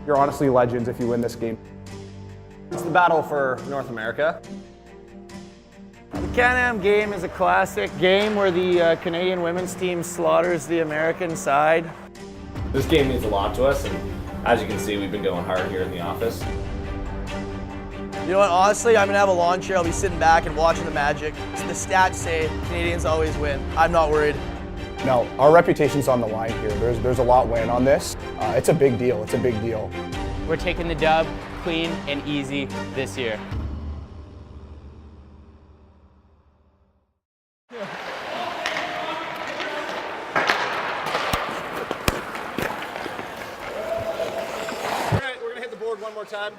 You're honestly legends if you win this game. It's the battle for North America. The Can-Am game is a classic game where the Canadian women's team slaughters the American side. This game means a lot to us, and as you can see, we've been going hard here in the office. You know what, honestly, I'm gonna have a lawn chair. I'll be sitting back and watching the magic. The stats say Canadians always win. I'm not worried. No, our reputation's on the line here. There's a lot weighing on this. It's a big deal, it's a big deal. We're taking the dub clean and easy this year. All right, we're gonna hit the board one more time.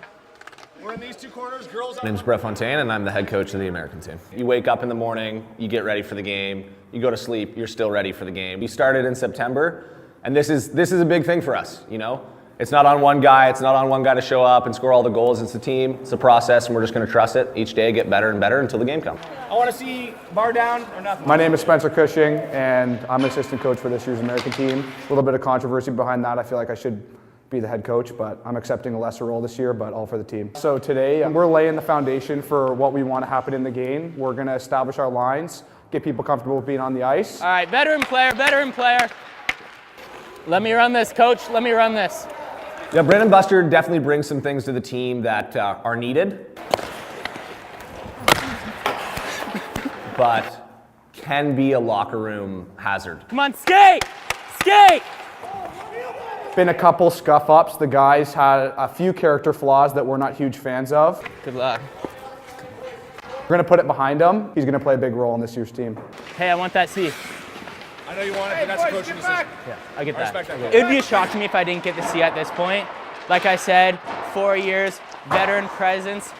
We're in these two corners, girls. My name's Brett Fontaine, and I'm the head coach of the American team. You wake up in the morning, you get ready for the game. You go to sleep, you're still ready for the game. We started in September, and this is a big thing for us. You know, it's not on one guy. It's not on one guy to show up and score all the goals. It's a team. It's a process, and we're just going to trust it each day, get better and better until the game comes. I want to see bar down or nothing. My name is Spencer Cushing, and I'm an assistant coach for this year's American team. A little bit of controversy behind that. I feel like I should be the head coach, but I'm accepting a lesser role this year, but all for the team. So today, we're laying the foundation for what we want to happen in the game. We're going to establish our lines, get people comfortable with being on the ice. All right, veteran player, veteran player. Let me run this, coach. Let me run this. Yeah, Brandon Buster definitely brings some things to the team that are needed, but can be a locker room hazard. Come on, skate! Skate! Been a couple scuff ups. The guys had a few character flaws that we're not huge fans of. Good luck. We're going to put it behind him. He's going to play a big role in this year's team. Hey, I want that C. I know you want it, but that's a coaching decision. Yeah, I get I that. respect that. It would be a shock to me if I didn't get the C at this point. Like I said, 4 years, veteran presence.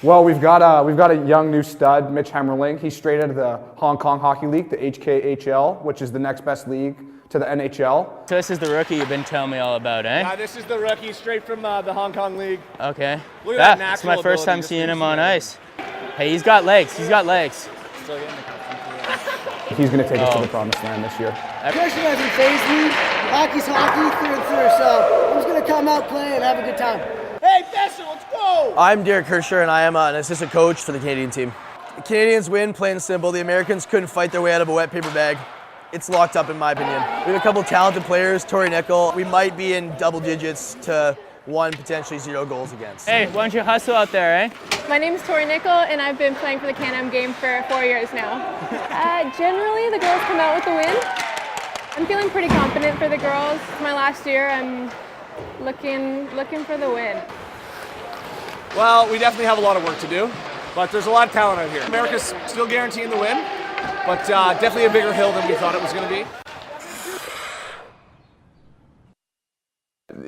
Well, we've got a young new stud, Mitch Hemmerling. He's straight out of the Hong Kong Hockey League, the HKHL, which is the next best league to the NHL. So this is the rookie you've been telling me all about, eh? This is the rookie straight from the Hong Kong League. Okay. Look at that Yeah, it's natural my first time ability, seeing just him on ice. Hey, he's got legs. He's got legs. He's going to take us to the promised land this year. Pressure doesn't faze me. Hockey's hockey through and through, so I'm just going to come out, play, and have a good time. Hey, Besser, let's go! I'm Derek Kirscher, and I am an assistant coach for the Canadian team. The Canadians win, plain and simple. The Americans couldn't fight their way out of a wet paper bag. It's locked up, in my opinion. We have a couple talented players, Trintiy Nickel. We might be in double digits to 1, potentially 0 goals against. Hey, why don't you hustle out there, eh? My name is Trintiy Nickel, and I've been playing for the Can-Am game for 4 years now. Generally, the girls come out with the win. I'm feeling pretty confident for the girls. It's my last year. I'm looking for the win. Well, we definitely have a lot of work to do, but there's a lot of talent out here. America's still guaranteeing the win, but definitely a bigger hill than we thought it was going to be.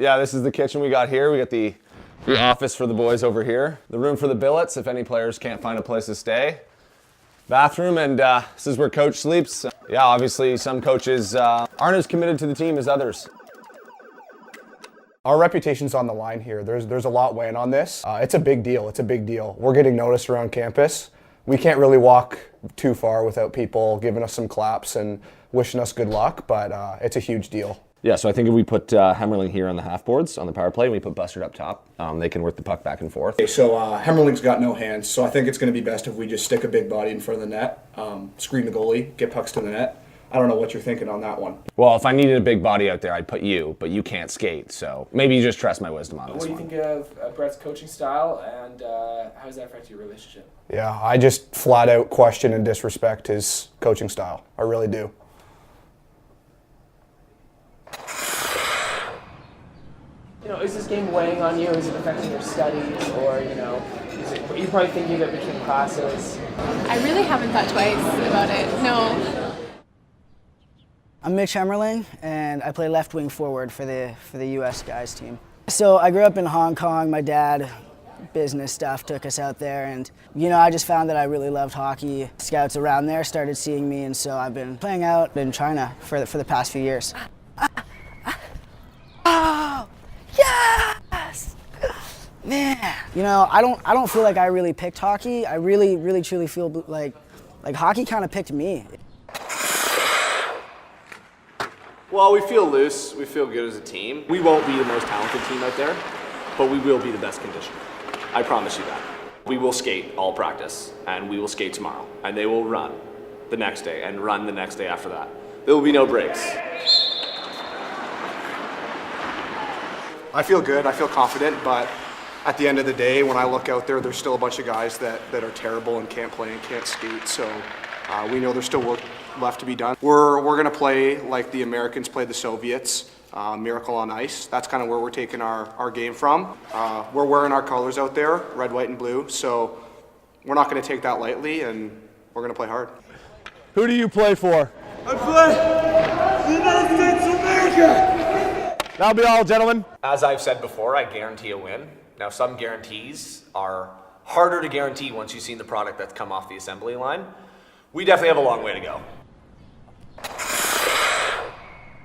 Yeah, this is the kitchen we got here. We got the office for the boys over here. The room for the billets if any players can't find a place to stay. Bathroom, and this is where coach sleeps. Yeah, obviously some coaches aren't as committed to the team as others. Our reputation's on the line here. There's a lot weighing on this. It's a big deal. It's a big deal. We're getting noticed around campus. We can't really walk too far without people giving us some claps and wishing us good luck, but it's a huge deal. Yeah, so I think if we put Hemmerling here on the half boards on the power play and we put Bustard up top, they can work the puck back and forth. Okay, so Hemmerling's got no hands, so I think it's going to be best if we just stick a big body in front of the net, screen the goalie, get pucks to the net. I don't know what you're thinking on that one. Well, if I needed a big body out there, I'd put you, but you can't skate, so maybe you just trust my wisdom on this one. What do you think of Brett's coaching style, and how does that affect your relationship? Yeah, I just flat out question and disrespect his coaching style. I really do. You know, is this game weighing on you? Is it affecting your studies, or are you probably thinking of it between classes? I really haven't thought twice about it, no. I'm Mitch Hemmerling, and I play left wing forward for the U.S. guys team. So I grew up in Hong Kong. My dad, business stuff, took us out there, and I just found that I really loved hockey. Scouts around there started seeing me, and so I've been playing out in China for the past few years. Oh, yes! Man, I don't feel like I really picked hockey. I really truly feel like hockey kind of picked me. Well, we feel loose. We feel good as a team. We won't be the most talented team out there, but we will be the best conditioned. I promise you that. We will skate all practice, and we will skate tomorrow, and they will run the next day and run the next day after that. There will be no breaks. I feel good, I feel confident, but at the end of the day, when I look out there, there's still a bunch of guys that are terrible and can't play and can't skate, so we know there's still work left to be done. We're going to play like the Americans played the Soviets, Miracle on Ice. That's kind of where we're taking our game from. We're wearing our colors out there, red, white, and blue, so we're not going to take that lightly, and we're going to play hard. Who do you play for? I play the United States of America! That'll be all, gentlemen. As I've said before, I guarantee a win. Now, some guarantees are harder to guarantee once you've seen the product that's come off the assembly line. We definitely have a long way to go.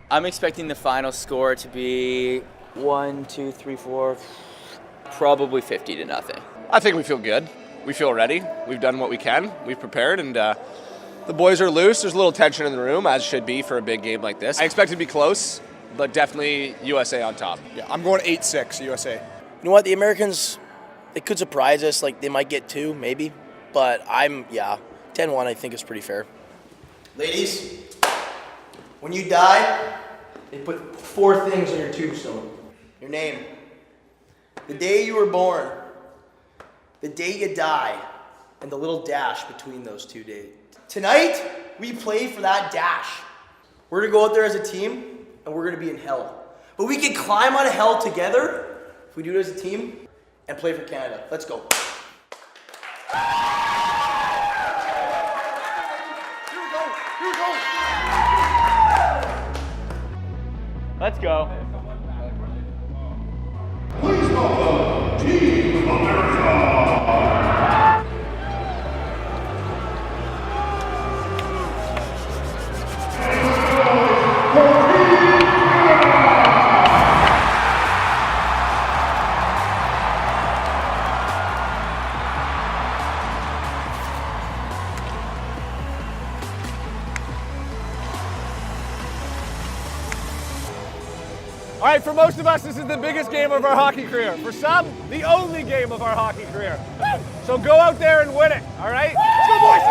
I'm expecting the final score to be 1, 2, 3, 4, probably 50-0. I think we feel good. We feel ready. We've done what we can. We've prepared, and the boys are loose. There's a little tension in the room, as should be for a big game like this. I expect it to be close, but definitely USA on top. Yeah, I'm going 8-6 USA. You know what? The Americans, they could surprise us. Like, they might get 2, maybe. But 10-1 I think is pretty fair. Ladies, when you die, they put 4 things on your tombstone. Your name, the day you were born, the day you die, and the little dash between those 2 days. Tonight, we play for that dash. We're going to go out there as a team, and we're going to be in hell. But we can climb out of hell together if we do it as a team and play for Canada. Let's go. Let's go. Please welcome Team America! All right, for most of us, this is the biggest game of our hockey career. For some, the only game of our hockey career. So go out there and win it, all right? Let's go, boys!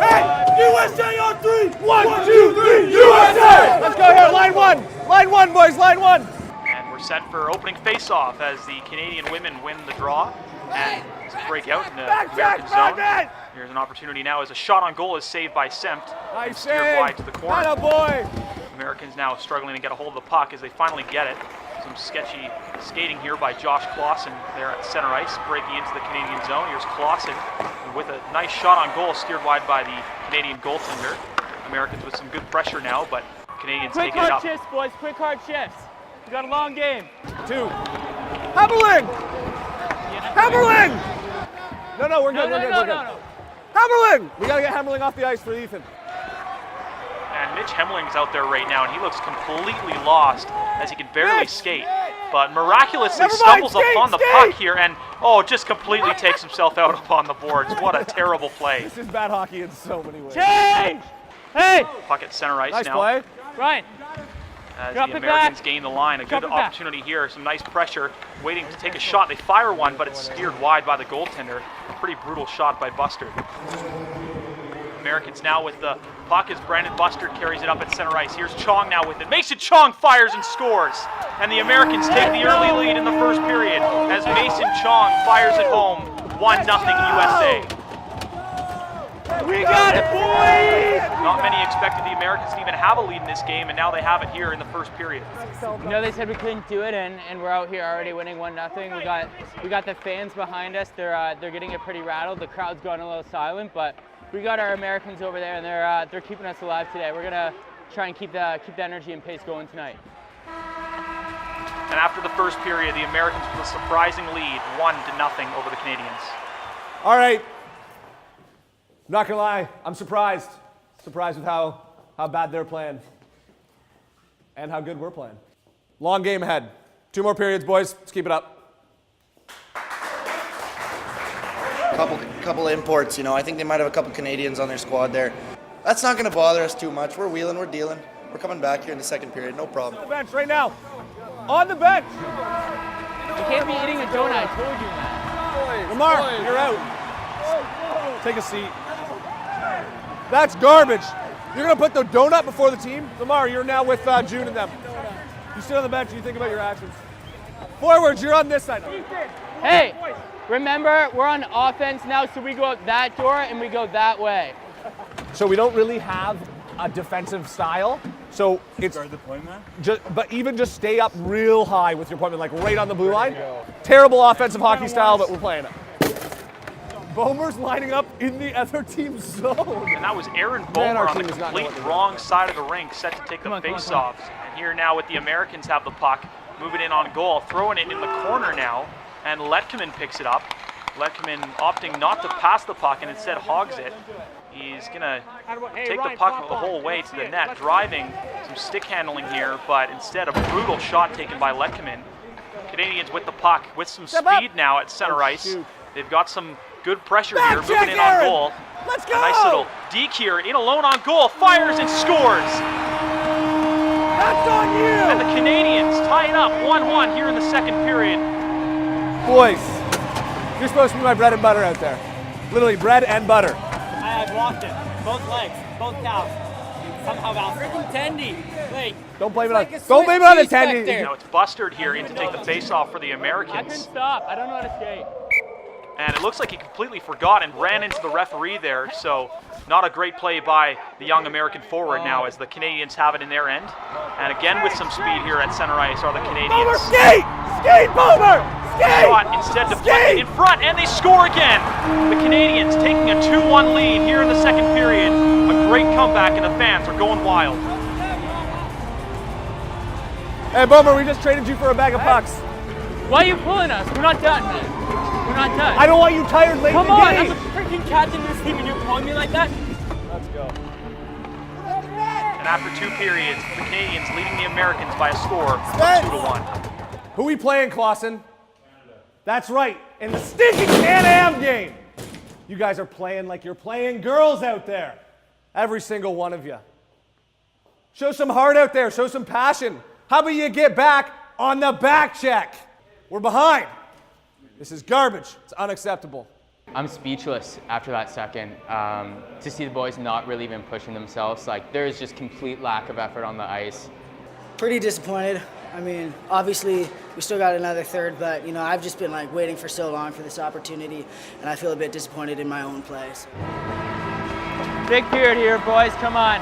Hey, USA on 3! 1, 2, 3, USA! Let's go here, line one. Line one, boys, line one. And we're set for opening face-off as the Canadian women win the draw and break out in the American zone. Here's an opportunity now as a shot on goal is saved by Sempt. Nice steered save. wide to the corner. Atta boy. Americans now struggling to get a hold of the puck as they finally get it. Some sketchy skating here by Josh Clausen there at center ice, breaking into the Canadian zone. Here's Clausen with a nice shot on goal, steered wide by the Canadian goaltender. Americans with some good pressure now, but Canadians Quick taking it hard up. shifts, boys. Quick hard shifts. We got a long game. 2. Hammerling! Hammerling! No, we're good, we're good. No. Hammerling! We gotta get Hammerling off the ice for Ethan. And Mitch Hemling's out there right now, and he looks completely lost as he can barely skate. But miraculously stumbles upon the puck here and, just completely takes himself out upon the boards. What a terrible play. This is bad hockey in so many ways. Change! Hey! Puck at center ice Nice now. play. Ryan. As Drop the it Americans back. gain the line. A Drop good it back. opportunity here. Some nice pressure. Waiting to take a shot. They fire one, but it's steered wide by the goaltender. A pretty brutal shot by Bustard. Americans now with the puck as Brandon Bustard carries it up at center ice. Here's Chong now with it. Mason Chong fires and scores. And the Americans take the early lead in the first period as Mason Chong fires it home. 1-0 USA. We got it, boys! Not many expected the Americans to even have a lead in this game, and now they have it here in the first period. You know, they said we couldn't do it, and we're out here already winning 1-0. We got the fans behind us. They're getting it pretty rattled. The crowd's gone a little silent, but we got our Americans over there, and they're keeping us alive today. We're gonna try and keep the energy and pace going tonight. And after the first period, the Americans with a surprising lead, 1-0 over the Canadians. All right. Not gonna lie, I'm surprised. Surprised with how bad they're playing and how good we're playing. Long game ahead. 2 more periods, boys. Let's keep it up. Couple imports, I think they might have a couple Canadians on their squad there. That's not going to bother us too much. We're wheeling, we're dealing. We're coming back here in the second period, no problem. On the bench right now. On the bench. You can't be eating a donut, I told you, man. Lamar, you're out. Take a seat. That's garbage. You're going to put the donut before the team? Lamar, you're now with June and them. You sit on the bench and you think about your actions. Forwards, you're on this side. Hey, remember, we're on offense now, so we go out that door and we go that way. So we don't really have a defensive style. So it's Guard the point man. but even just stay up real high with your point man, like right on the blue line. Terrible offensive hockey style, but we're playing it. Bomer's lining up in the other team's zone. And that was Aaron Bomer on the complete wrong side of the rink, set to take the face-offs. And here now with the Americans have the puck, moving in on goal, throwing it in the corner now, and Letkeman picks it up. Letkeman opting not to pass the puck and instead hogs it. He's gonna take the puck the whole way to the net, driving some stick handling here, but instead a brutal shot taken by Letkeman. Canadians with the puck, with some speed now at center ice. They've got some good pressure here, moving in on goal. Let's go! A nice little deke here, in alone on goal, fires and scores. That's on you! And the Canadians tie it up 1-1 here in the second period. Boys, you're supposed to be my bread and butter out there. Literally bread and butter. I walked it. Both legs, both calves. Somehow got freaking tendy. Wait. Don't blame it on. Don't blame it on the tendy. Now it's Bustard here in to take the face-off for the Americans. I can stop. I don't know how to skate. And it looks like he completely forgot and ran into the referee there. So not a great play by the young American forward now as the Canadians have it in their end. And again with some speed here at center ice are the Canadians. Bomer, skate! Skate, Bomer! Skate! Shot instead deflected in front, and they score again. The Canadians taking a 2-1 lead here in the second period. A great comeback, and the fans are going wild. Hey, Bomer, we just traded you for a bag of pucks. Why are you pulling us? We're not done, man. We're not done. I don't want you tired late Come in the on, game. I'm the freaking captain of this team and you're calling me like that? Let's go. And after 2 periods, the Canadians leading the Americans by a score of 2-1. Who we playing, Clausen? That's right, in the stinking Can-Am game. You guys are playing like you're playing girls out there. Every single one of you. Show some heart out there, show some passion. How about you get back on the back check? We're behind. This is garbage. It's unacceptable. I'm speechless after that second. To see the boys not really even pushing themselves, like there is just complete lack of effort on the ice. Pretty disappointed. I mean, obviously we still got another third, but you know, I've just been like waiting for so long for this opportunity, and I feel a bit disappointed in my own plays. Big period here, boys. Come on.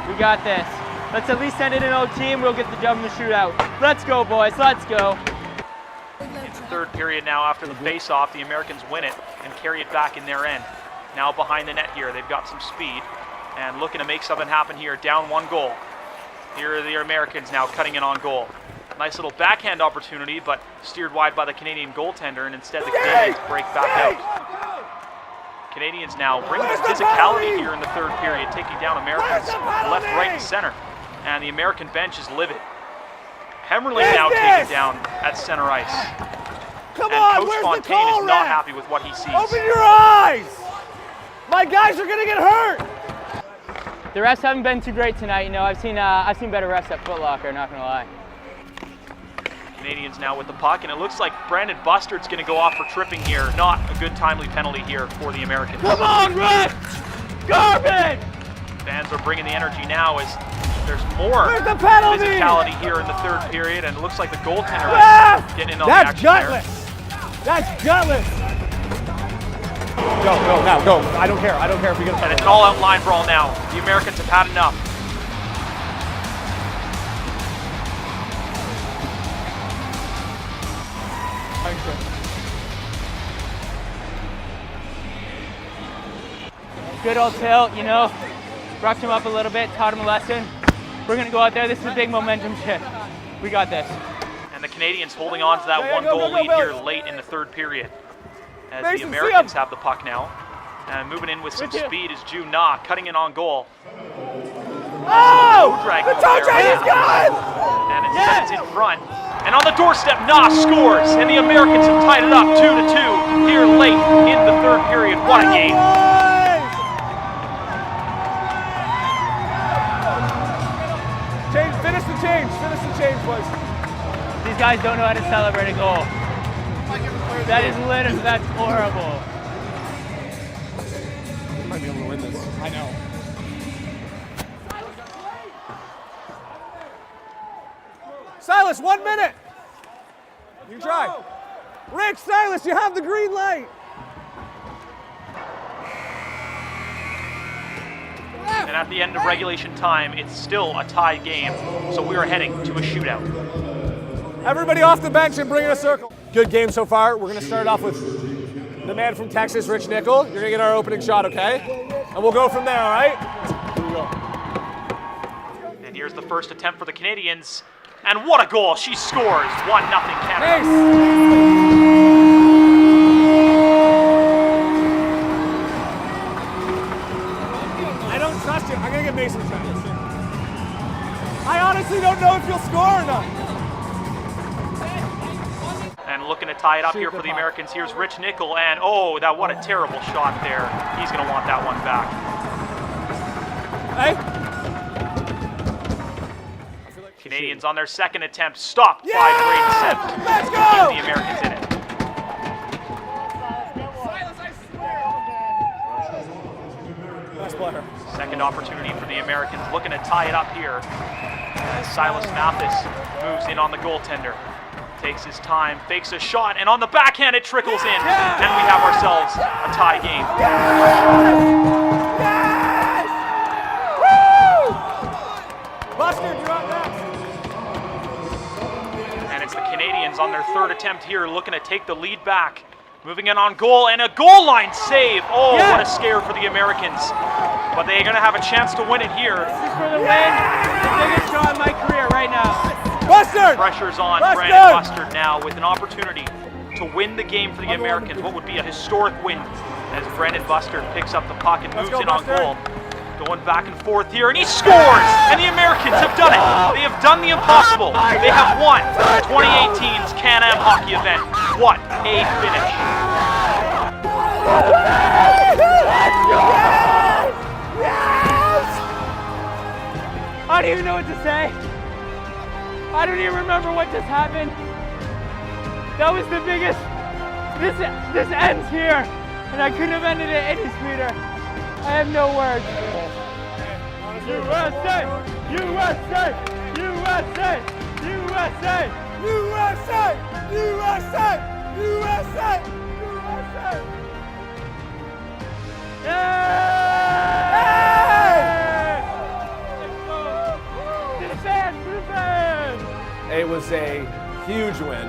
We got this. Let's at least send it in OT and we'll get the dub in the shootout. Let's go, boys. Let's go. It's the third period now after the face-off. The Americans win it and carry it back in their end. Now behind the net here. They've got some speed and looking to make something happen here. Down 1 goal. Here are the Americans now cutting in on goal. Nice little backhand opportunity, but steered wide by the Canadian goaltender, and instead the Canadians break back out. Canadians now bringing the physicality here in the third period, taking down Americans left, right, and center. And the American bench is livid. Hemmerling now taken down at center ice. Come and on, Coach where's Fontaine the call is not ref? happy with what he sees. Open your eyes! My guys are gonna get hurt! The refs haven't been too great tonight. You know, I've seen better refs at Foot Locker, not gonna lie. Canadians now with the puck, and it looks like Brandon Bustard's going to go off for tripping here. Not a good timely penalty here for the Americans. Come on, Rick! Garbage! Fans are bringing the energy now as there's more Where's the penalty? physicality here in the third period, and it looks like the goaltender is getting in on the action gutless! That's gutless! Go, now, go. I don't care if we get a penalty. And it's an all-out line brawl now. The Americans have had enough. Good old tilt, you know, roughed him up a little bit, taught him a lesson. We're gonna go out there, this is a big momentum shift. We got this. And the Canadians holding on to that 1-goal lead here late in the third period. As the Americans have the puck now. And moving in with some speed is Ju Na, cutting in on goal. Oh! The toe drag is gone! And instead it's in front. And on the doorstep, Na scores. And the Americans have tied it up 2-2 here late in the third period. What a game. change was. These guys don't know how to celebrate a goal. That is literally, that's horrible. We might be able to win this. I know. Silas, 1 minute. You try. Rich, Silas, you have the green light. And at the end of regulation time, it's still a tied game, so we are heading to a shootout. Everybody off the bench and bring in a circle. Good game so far. We're going to start off with the man from Texas, Rich Nickel. You're going to get our opening shot, okay? And we'll go from there, all right? Here we go. And here's the first attempt for the Canadians. And what a goal! She scores! 1-0 Canada. Nice. I don't trust you. I'm going to get Mason a chance. I honestly don't know if you'll score or not. And looking to tie it up here for the Americans. Here's Rich Nickel, and oh, what a terrible shot there. He's going to want that one back. Hey. Canadians on their second attempt, stopped by Braden Sepp. Let's go! The Americans in it. Nice player. Second opportunity for the Americans, looking to tie it up here. As Silas Mathis moves in on the goaltender. Takes his time, fakes a shot, and on the backhand it trickles in. And we have ourselves a tie game. Yes! Woo! Buster, drop that. And it's the Canadians on their third attempt here, looking to take the lead back. Moving in on goal, and a goal line save. Oh, what a scare for the Americans. But they're going to have a chance to win it here. This is for the win. The biggest shot in my career right now. Bustard! Pressure's on Brandon Bustard now with an opportunity to win the game for the Americans. What would be a historic win as Brandon Bustard picks up the puck and moves in on goal. Going back and forth here, and he scores! And the Americans have done it! They have done the impossible! They have won 2018's Can-Am hockey event. What a finish! I don't even know what to say. I don't even remember what just happened. That was the biggest. This ends here, and I couldn't have ended it any sweeter. I have no words. USA! USA! USA! USA! USA! USA! USA! USA! It was a huge win.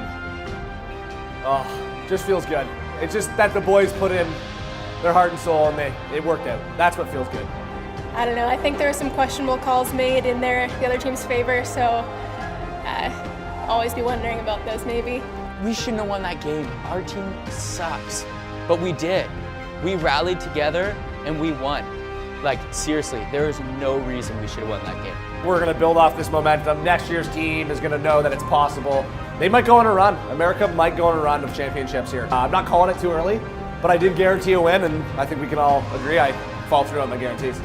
Oh, just feels good. It's just that the boys put in their heart and soul and it worked out. That's what feels good. I don't know. I think there were some questionable calls made in the other team's favor, so always be wondering about those maybe. We shouldn't have won that game. Our team sucks. But we did. We rallied together and we won. Like, seriously, there is no reason we should have won that game. We're going to build off this momentum. Next year's team is going to know that it's possible. They might go on a run. America might go on a run of championships here. I'm not calling it too early, but I did guarantee a win, and I think we can all agree I fall through on my guarantees.